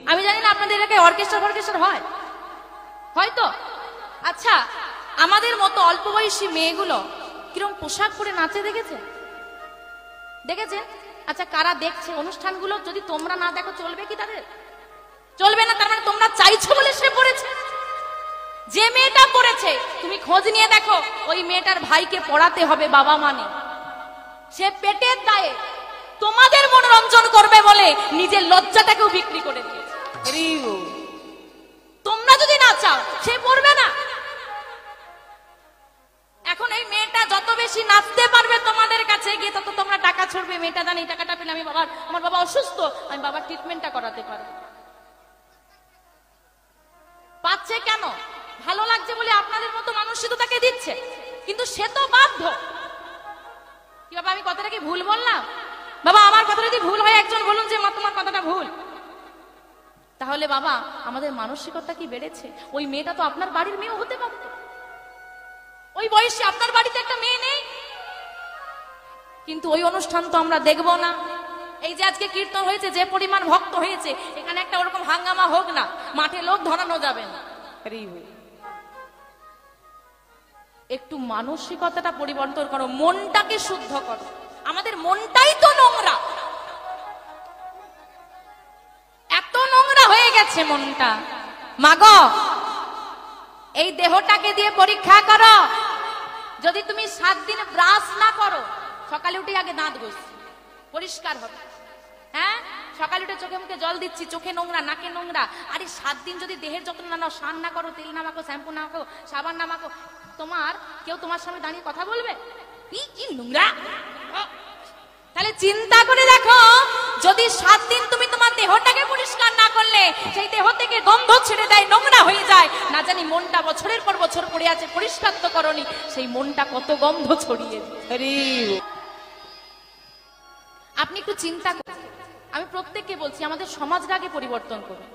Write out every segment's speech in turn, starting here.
আমি জানি না আপনাদের এলাকায় অর্কেস্ট্রা হয়, হয়তো। আচ্ছা, আমাদের মতো অল্প বয়সী মেয়েগুলো কিরকম পোশাক পরে নাচে দেখেছেন? আচ্ছা, কারা দেখছে অনুষ্ঠানগুলো? যদি তোমরা না দেখো চলবে কি তাদের? চলবে না। তার মানে তোমরা চাইছো বলে সে পড়েছে। যে মেয়েটা পড়েছে তুমি খোঁজ নিয়ে দেখো, ওই মেয়েটার ভাইকে পড়াতে হবে বাবা মানে। সে পেটের দায়ে তোমাদের মনোরঞ্জন করবে বলে নিজের লজ্জাটাকেও বিক্রি করে দিয়েছে। তোমরা যদি না চাও সে পড়বে না। এখন এই মেয়েটা যত বেশি নাচতে পারবে তোমাদের কাছে গিয়ে, তত তোমরা টাকা ছড়বে। মেয়েটা জানি টাকাটা পেলে আমার বাবা অসুস্থ, আমি বাবার ট্রিটমেন্টটা করাতে পারবো। পাচ্ছে কেন? ভালো লাগছে বলে আপনাদের মতো মানুষই তো তাকে দিচ্ছে, কিন্তু সে তো বাধ্য। কি বাবা, আমি কথাটা কি ভুল বললাম? বাবা, আমার কথা যদি ভুল হয় একজন বলুন যে মা তোমার কথাটা ভুল। তাহলে বাবা, আমাদের মানসিকতা কি বেড়েছে? ওই মেয়েটা তো আপনার বাড়ির মেয়েও হতে পারত। ওই বয়সে আপনার বাড়িতে একটা মেয়ে নেই, কিন্তু ওই অনুষ্ঠান তো আমরা দেখবো না। এই যে আজকে কীর্তন হয়েছে, যে পরিমাণ ভক্ত হয়েছে, এখানে একটা ওরকম হাঙ্গামা হোক না, মাঠে লোক ধরানো যাবে না। একটু মানসিকতাটা পরিবর্তন করো, মনটাকে শুদ্ধ করো। আমাদের মনটাই তো নোংরা, এত নোংরা হয়ে গেছে মনটা। মাগো, এই দেহটাকে দিয়ে পরীক্ষা করো। যদি তুমি 7 দিন ব্রাশ না করো, সকালে উঠে আগে দাঁত ঘষছি, পরিষ্কার হবে। হ্যাঁ, সকালে উঠে চোখে মুখে জল দিচ্ছি, চোখে নোংরা, নাকে নোংরা। আরে 7 দিন যদি দেহের যত্ন না নাও, স্নান না করো, তেল না মাখো, শ্যাম্পু না মাখো, সাবান না মাখো, কেউ তোমার সামনে দাঁড়িয়ে কথা বলবে? কি নোংরা! তাহলে চিন্তা করে দেখো, যদি 7 দিন তুমি তোমার দেহটাকে পরিষ্কার না করলে, সেই দেহ থেকে গন্ধ ছেড়ে দেয়, নোংরা হয়ে যায়। না জানি মনটা বছরের পর বছর পড়ে আছে, পরিষ্কার তো করনি, সেই মনটা কত গন্ধ ছড়িয়ে দেয়। আপনি একটু চিন্তা করুন। আমি প্রত্যেককে বলছি, আমাদের সমাজটা আগে পরিবর্তন করুন।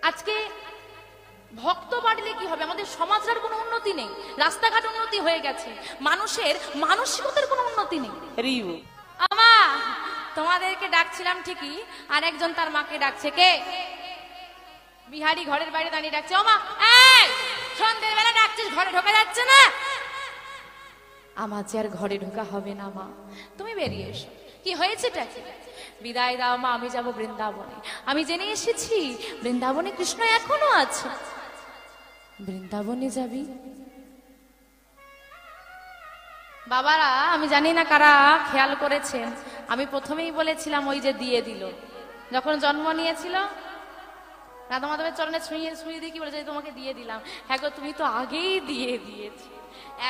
আজকে ভক্ত বাড়লে কি হবে? আমাদের সমাজের কোনো উন্নতি নেই, রাস্তাঘাট উন্নতি হয়ে গেছে, মানুষের মানসিকতার কোনো উন্নতি নেই। আমা, তোমাদেরকে ডাকছিলাম ঠিকই, আর একজন তার মাকে ডাকছে। কে? বিহারি ঘরের বাইরে দাঁড়িয়ে ডাকছে, ও মা, এই সন্ধ্যের বেলা ডাকছিস, ঘরে ঢোকা যাচ্ছে না? আমার যে আর ঘরে ঢোকা হবে না মা, তুমি বেরিয়ে এসো। কি হয়েছেটা কি? বিদায় দাও মা, আমি যাব বৃন্দাবনে। আমি জেনে এসেছি বৃন্দাবনে কৃষ্ণ এখনো আছে। বৃন্দাবনে যাবি? বাবারা, আমি জানি না কারা খেয়াল করেছেন, আমি প্রথমেই বলেছিলাম ওই যে দিয়ে দিল, যখন জন্ম নিয়েছিল রাধা মাধবের চরণে ছুঁয়ে দিয়ে কি বলেছে, তোমাকে দিয়ে দিলাম। হ্যাঁ গো, তুমি তো আগেই দিয়ে দিয়েছি,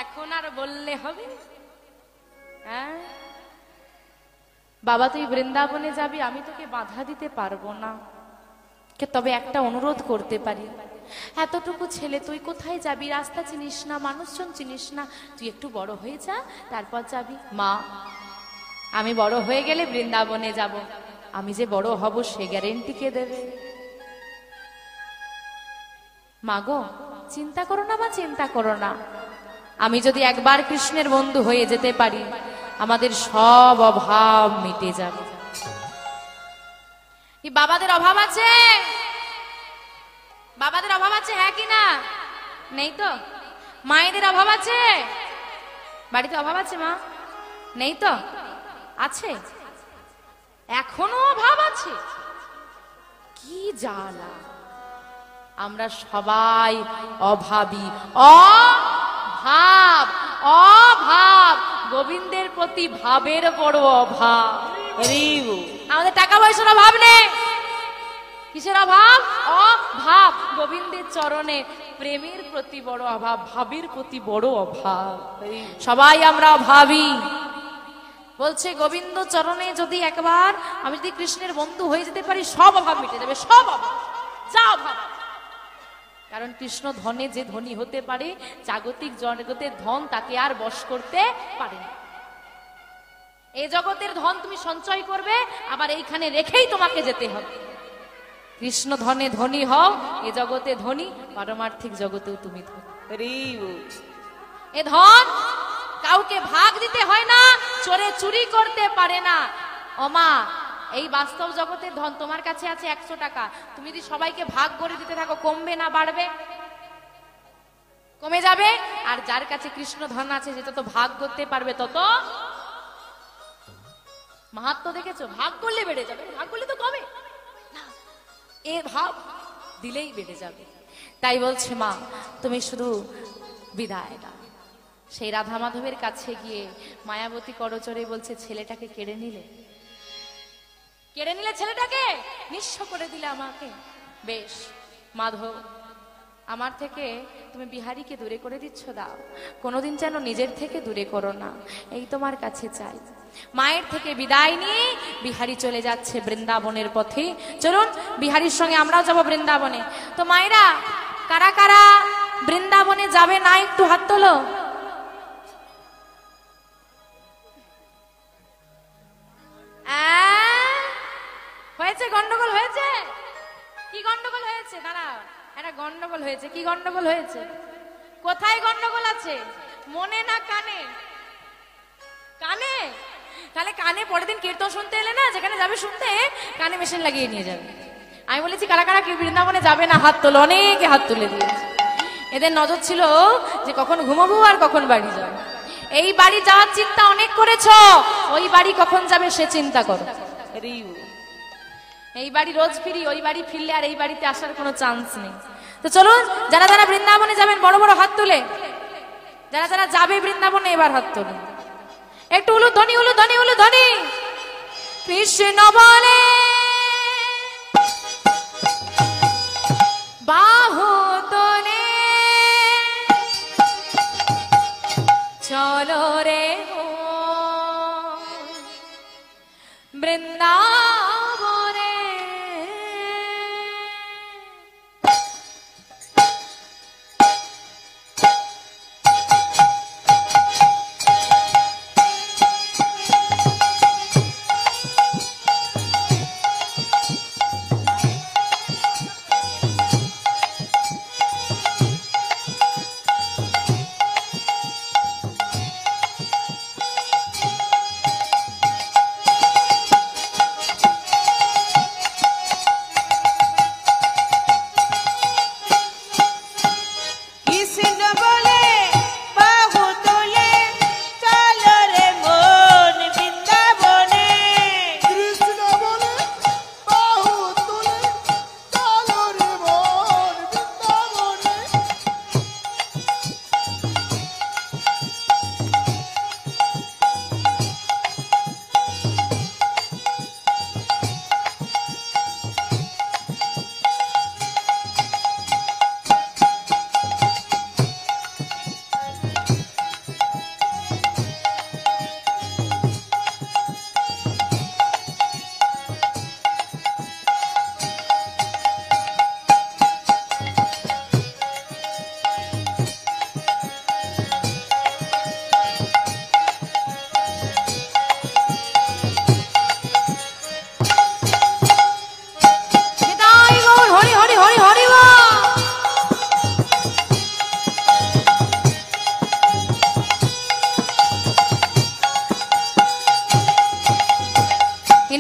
এখন আর বললে হবে? হ্যাঁ বাবা, তুই বৃন্দাবনে যাবি, আমি তোকে বাধা দিতে পারবো না, তবে একটা অনুরোধ করতে পারি। এতটুকু ছেলে, তুই কোথায় যাবি? রাস্তা চিনিস না, মানুষজন চিনিস না, তুই একটু বড় হয়ে যা, তারপর যাবি। মা, আমি বড় হয়ে গেলে বৃন্দাবনে যাব, আমি যে বড় হব সে গ্যারেন্টি কে দেবে? মা গো, চিন্তা করো না মা, চিন্তা করো না। আমি যদি একবার কৃষ্ণের বন্ধু হয়ে যেতে পারি, আমাদের সব অভাব মিটে যাবে। কি বাবাদের অভাব আছে? বাবাদের অভাব আছে, হ্যাঁ কি না? নেই তো? মায়েদের অভাব আছে? বাড়িতে অভাব আছে মা? নেই তো? আছে, এখনো অভাব আছে। কি জ্বালা! আমরা সবাই অভাবী, অভাব, অভাব। গোবিন্দের প্রতি ভাবের বড় অভাব। আমাদের টাকা পয়সার অভাব নেই, কিসের অভাব? অভাব। গোবিন্দের চরণে প্রেমের প্রতি বড় অভাব, ভাবের প্রতি বড় অভাব। সবাই আমরা অভাবী। বলছে গোবিন্দ চরণে যদি একবার আমি যদি কৃষ্ণের বন্ধু হয়ে যেতে পারি, সব অভাব মিটে যাবে, সব অভাব, যা অভাব। কারণ কৃষ্ণ ধনে যে ধনী হতে পারে, জাগতিক জগতের ধন তাকে আর বশ করতে পারে না। এই জগতের ধন তুমি সঞ্চয় করবে, আবার এইখানে রেখেই তোমাকে যেতে হবে। কৃষ্ণ ধনে ধনী হও, এ জগতে ধনী, পারমার্থিক জগতেও তুমি ধনী। এ ধন কাউকে ভাগ দিতে হয় না, চোরে চুরি করতে পারে না। ওমা, এই বাস্তব জগতের ধন তোমার কাছে আছে 100 টাকা, তুমি যদি সবাইকে ভাগ করে দিতে থাকো, কমবে না বাড়বে? কমে যাবে। আর যার কাছে কৃষ্ণ ধন আছে, যেটা তো ভাগ করতে পারবে, তত মাহাত্ম্য। দেখেছো, ভাগ করলে বেড়ে যাবে, ভাগ করলে তো কমে না, এর ভাব দিলেই বেড়ে যাবে। তাই বলছে মা, তুমি শুধু বিদায় দাও। সেই রাধা মাধবের কাছে গিয়ে মায়াবতী করচরে বলছে, ছেলেটাকে কেড়ে নিলে, কেড়ে নিলে ছেলেটাকে, নিঃস্ব করে দিলে আমাকে। বেশ মাধব, আমার থেকে তুমি বিহারীকে দূরে করে দিচ্ছ, দাও, কোনোদিন যেন নিজের থেকে দূরে করো না, এই তোমার কাছে চাই। মায়ের থেকে বিদায় নিয়ে বিহারী চলে যাচ্ছে বৃন্দাবনের পথে। চলুন বিহারীর সঙ্গে আমরাও যাব বৃন্দাবনে। তো মায়েরা, কারা কারা বৃন্দাবনে যাবে না, একটু হাত তোলো। হয়েছে গন্ডগোল হয়েছে? কি গন্ডগোল হয়েছে? দাঁড়া, একটা গন্ডগোল হয়েছে। কি গন্ডগোল হয়েছে? কোথায় গন্ডগোল আছে? মনে না কানে? কানে? তাহলে কানে পরের দিন কীর্তন শুনতে এলে না, যেখানে যাবে শুনতে, কানে মেশিন লাগিয়ে নিয়ে যাবে। আমি বলেছি কারা কারা বৃন্দাবনে যাবে না, হাত তোলো। অনেকে হাত তুলে দিয়েছে। এদের নজর ছিল যে কখন ঘুমাবো আর কখন বাড়ি যাবো। এই বাড়ি যাওয়ার চিন্তা অনেক করেছ, ওই বাড়ি কখন যাবে সে চিন্তা করো। এই বাড়ি রোজ ফিরি, ওই বাড়ি ফিরলে আর এই বাড়িতে আসার কোনো চান্স নেই। তো চলুন, যারা যারা বৃন্দাবনে যাবেন বড় বড় হাত তুলে, যারা যারা যাবে বৃন্দাবনে এবার হাত তুলে। একটু উলুধ্বনি, উলুধ্বনি, উলুধ্বনি। কৃষ্ণ বলে বাহু তোলে, চলো রে বৃন্দাবনে।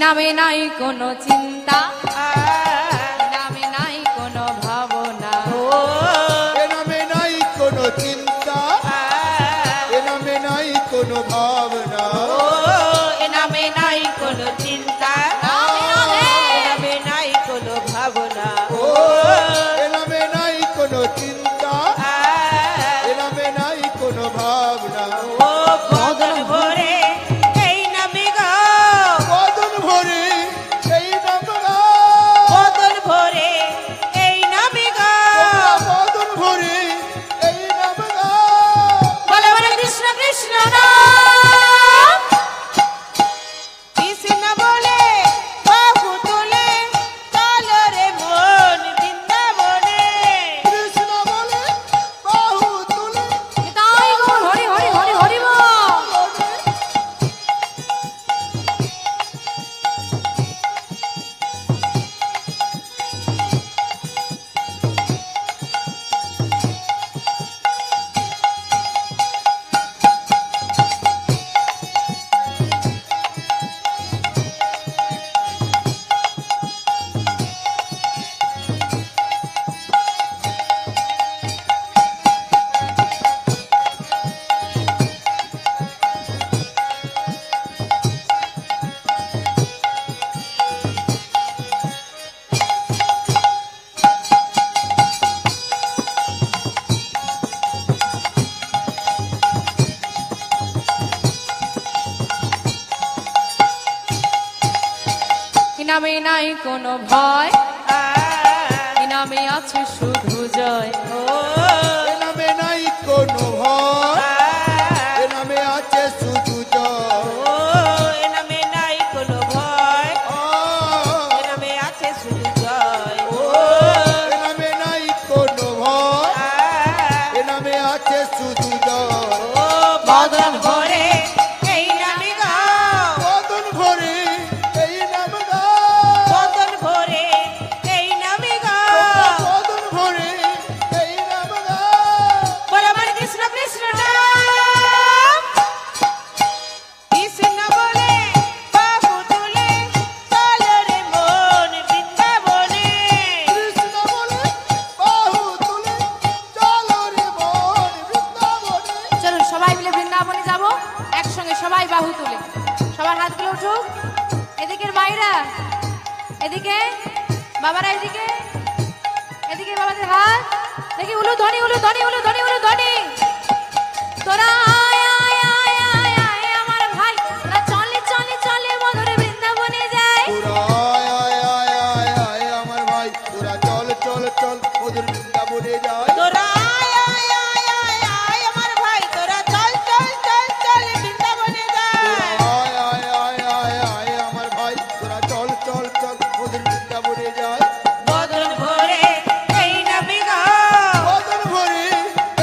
নামে নাই কোনো চিন্তা, নামে নাই কোনো ভাবনা, নামে নাই কোনো চিন্তা, নামে নাই কোনো ভাবনা, নামে নাই কোনো চিন্তা, নামে নাই কোনো ভাবনা, নামে নাই কোনো চিন্তা, নামে নাই কোনো ভাবনা। ও বদন ভরে এই নামে গো, বদন ভরে এই নাম গো, বদন ভরে এই নামে গো, বদন ভরে এই নাম গো। বলে বলে কৃষ্ণ কৃষ্ণ নাম, কৃষ্ণ বলে বাহু তোলে, চলো রে মন বৃন্দাবনে, কৃষ্ণ বলে কোনো ভয়, এই নামে আছে শুধু জয়। এ নামে নাই কোনো ভয়, এ নামে আছে শুধু জয়। এ নামে নাই কোনো ভয়, ও, এ নামে আছে শুধু জয়। এ নামে নাই কোনো ভয়, এ নামে আছে শুধু জয়। বদন ভরে এই নামে গাও, বদন ভরে এই নাম গাও, বদন ভরে এই নামে গাও। বদন ভরে এই নাম গাও। বলো আমার কৃষ্ণ কৃষ্ণ নাম, কৃষ্ণ বলে বাহু তুলে চলো রে মন বৃন্দাবনে। কৃষ্ণ বলে বাহু তুলে চলো রে মন বৃন্দাবনে। চলুন সবাই মিলে বৃন্দাবনে যাব একসঙ্গে, সবাই বাহু তুলে, সবার হাতগুলো উঠুক। এদিকের মায়েরা এদিকে, বাবারা এদিকে, এদিকে বাবাদের হাত দেখি, উলু ধ্বনি উলু ধ্বনি উলু ধ্বনি উলু ধ্বনি। তোরা আয় আয় আয় আয় আয় আমার ভাই, তোরা চলে চলে চলে মধুর বৃন্দাবনে যাই। তোরা আয় আয় আয় আয় আয় আমার ভাই, তোরা চল চল চল মধুর বৃন্দাবনে যায়। তোরা আয় আয় আয় আয় আয় আমার ভাই, তোরা চল চল চল চল বৃন্দাবনে যা। আয় আয় আয় আয় আয় আমার ভাই, তোরা চল চল চল মধুর বৃন্দাবনে যায়। বদন ভরে এই নামে গাও, বদন ভরে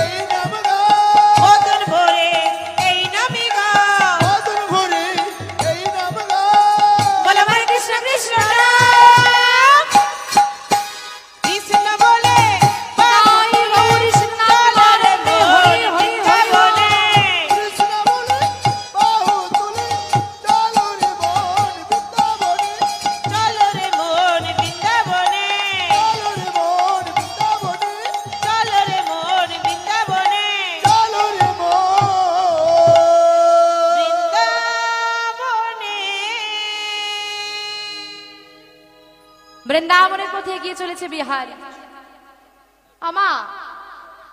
এই নাম গাও, বদন ভরে এই নামে গাও। বদন ভরে এই নাম গাও। বলো আমার কৃষ্ণ কৃষ্ণ নাম, কৃষ্ণ বলে বাহু তুলে চলো রে মন বৃন্দাবনে। কৃষ্ণ বলে বাহু তুলে চলো রে মন বৃন্দাবনে। চলো রে মন বৃন্দাবনে, চলো রে মন বৃন্দাবনে। চলো রে মন বৃন্দাবনে, চলো রে মন। বৃন্দাবনে। বৃন্দাবনের পথে এগিয়ে চলেছে বিহারী। আমা,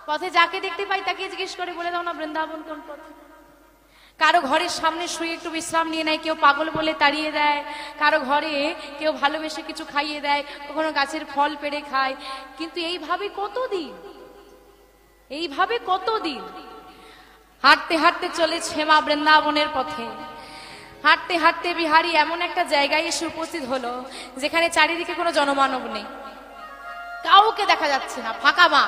পথে যাকে দেখতে পাই তাকে জিজ্ঞেস করে বলে দাও না বৃন্দাবন কোন পথে। কারো ঘরের সামনে শুয়ে একটু বিশ্রাম নিয়ে নেয়, কেউ পাগল বলে তাড়িয়ে দেয়, কারো ঘরে কেউ ভালোবেসে কিছু খাইয়ে দেয়, কখনো গাছের ফল পেড়ে খায়। কিন্তু এইভাবে কতদিন, এইভাবে কতদিন হাঁটতে হাঁটতে চলেছে মা বৃন্দাবনের পথে। হাঁটতে হাঁটতে বিহারী এমন একটা জায়গায় এসে উপস্থিত হলো যেখানে চারিদিকে কোনো জনমানব নেই, কাউকে দেখা যাচ্ছে না, ফাঁকা মা।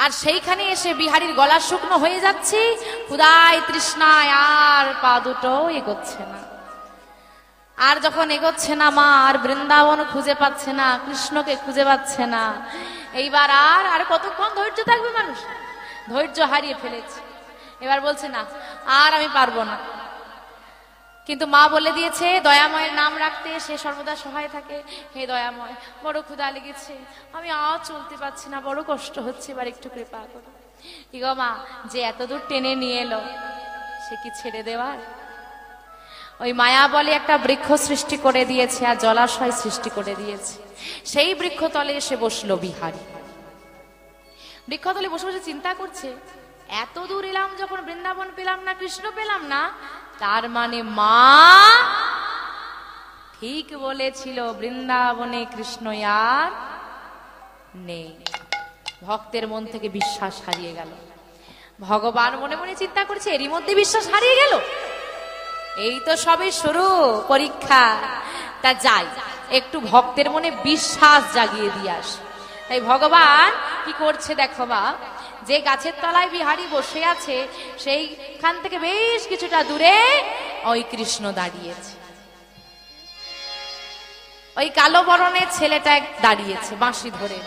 আর সেইখানে এসে বিহারীর গলা শুকনো হয়ে যাচ্ছে, ক্ষুধায় তৃষ্ণায় আর পা দুটো এগোচ্ছে না। আর যখন এগোচ্ছে না মা, আর বৃন্দাবন খুঁজে পাচ্ছে না, কৃষ্ণকে খুঁজে পাচ্ছে না, এইবার আর আর কতক্ষণ ধৈর্য থাকবে মানুষ, ধৈর্য হারিয়ে ফেলেছে। এবার বলছে না আর আমি পারবো না। কিন্তু মা বলে দিয়েছে দয়াময়ের নাম রাখতে, সে সর্বদা সহায় থাকে। হে দয়াময়, বড় ক্ষুধা লেগেছে, আমি আর চলতে পারছি না, বড় কষ্ট হচ্ছে, এবার একটু কৃপা করো। কি গো মা, যে এত দূর টেনে নিয়ে এলো সে কি ছেড়ে দেওয়ার? ওই মায়া বলে একটা বৃক্ষ সৃষ্টি করে দিয়েছে আর জলাশয় সৃষ্টি করে দিয়েছে। সেই বৃক্ষতলে এসে বসলো বিহারী। বৃক্ষতলে বসে বসে চিন্তা করছে, এত দূর এলাম যখন বৃন্দাবন পেলাম না, কৃষ্ণ পেলাম না, তার মানে মা ঠিক বলেছিল, বৃন্দাবনে কৃষ্ণ আর নেই। ভক্তের মন থেকে বিশ্বাস হারিয়ে গেল। ভগবান মনে মনে চিন্তা করছে, এরই মধ্যে বিশ্বাস হারিয়ে গেল, এই তো সবে শুরু পরীক্ষা, তা যাই একটু ভক্তের মনে বিশ্বাস জাগিয়ে দিয়ে আসে। তাই ভগবান কি করছে দেখো বা, যে গাছের তলায় বিহারী বসে আছে সেইখান থেকে বেশ কিছুটা দূরে ওই কৃষ্ণ দাঁড়িয়েছে। ওই কালো বরণের ছেলেটা দাঁড়িয়েছে বাঁশি ধরে,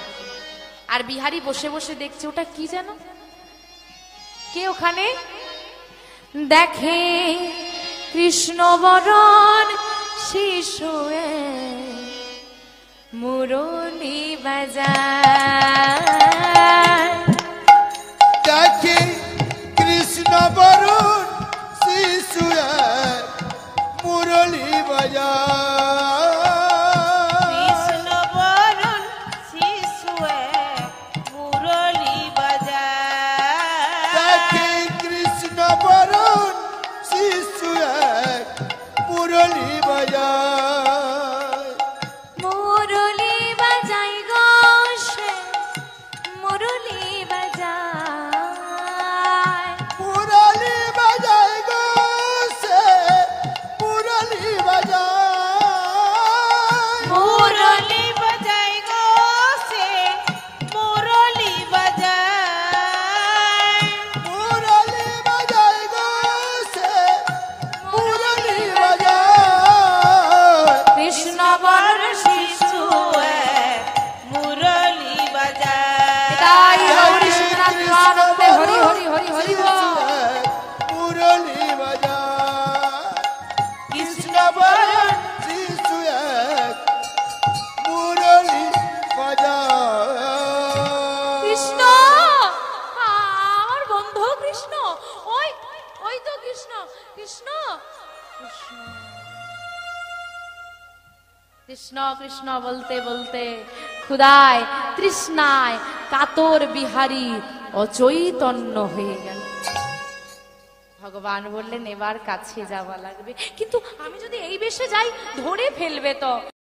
আর বিহারী বসে বসে দেখছে ওটা কি যেন, কে ওখানে। দেখে কৃষ্ণ বরণ শিশু মুরলী বাজায়। দেখে কৃষ্ণ বরণ শিশু মুরলী বাজায়। কৃষ্ণ বরণ শিশু মুরলী বাজায়। দেখে কৃষ্ণ বরণ শিশু মুরলী বাজায়। কৃষ্ণ কৃষ্ণ কৃষ্ণ কৃষ্ণ কৃষ্ণ বলতে বলতে ক্ষুধায় তৃষ্ণায় কাতর বিহারী অচৈতন্য হয়ে গেল। ভগবান বললেন এবার কাছে যাওয়া লাগবে, কিন্তু আমি যদি এই বেশে যাই ধরে ফেলবে তো।